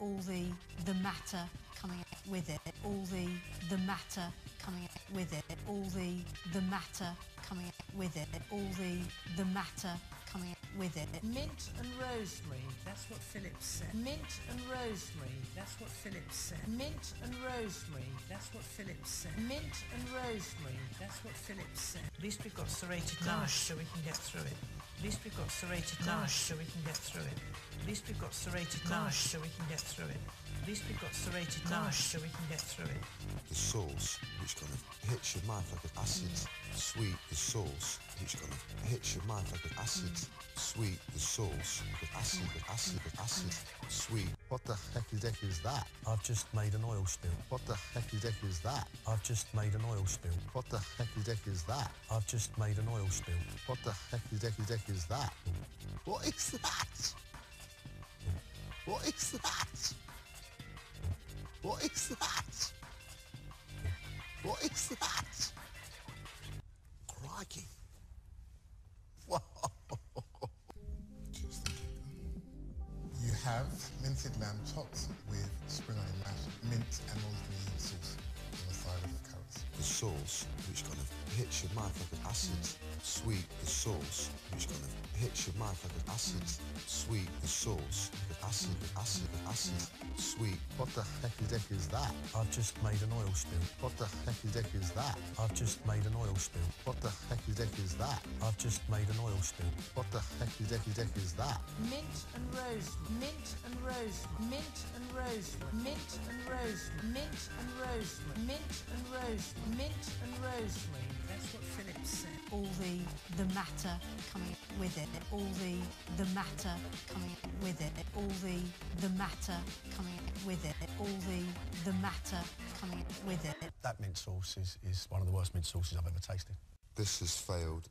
all the matter coming with it, all the matter coming with it, all the matter coming with it, all the matter coming with it. Mint and rosemary, that's what Philip said. Mint and rosemary, that's what Philip said. Mint and rosemary, that's what Philip said. Mint and rosemary, that's what Philip said. At least we've got serrated nash so we can get through it. At least we've got serrated nash so we can get through it. At least we've got serrated nash so we can get through it. At least we've got serrated nash so we can get through it. The sauce, which kind of hits your mouth like an acid. Sweet, the sauce, which kind of hits your mouth like an acid. Sweet, the sauce, with acid, with acid, with acid. Sweet. What the hecky-decky is that? I've just made an oil spill. What the hecky-decky is that? I've just made an oil spill. What the hecky-decky is that? I've just made an oil spill. What the hecky-decky is that? What is that? What is that? What is that? What is that? Crikey. Wow. You have minted lamb chops with spring onion mash, mint and rosemary sauce on the side of the carrots. The sauce, which kind of hits your mouth like an acid. Sweet, the sauce, which kind of hits your mouth like an acid. Sweet, the sauce, with acid, with acid, with acid. Sweet. What the hecky-decky is that? I've just made an oil spill. What the hecky-decky is that? I've just made an oil spill. What the hecky-decky is that? I've just made an oil spill. What the hecky-decky is that? Mint and rosemary, mint and rosemary, mint and rosemary, mint and rosemary, mint and rosemary, mint and rosemary, mint and rosemary. That's what Philip said. All the matter coming with it, all the matter coming with it, all the matter coming with it, all the matter coming with it. That mint sauce is one of the worst mint sauces I've ever tasted. This has failed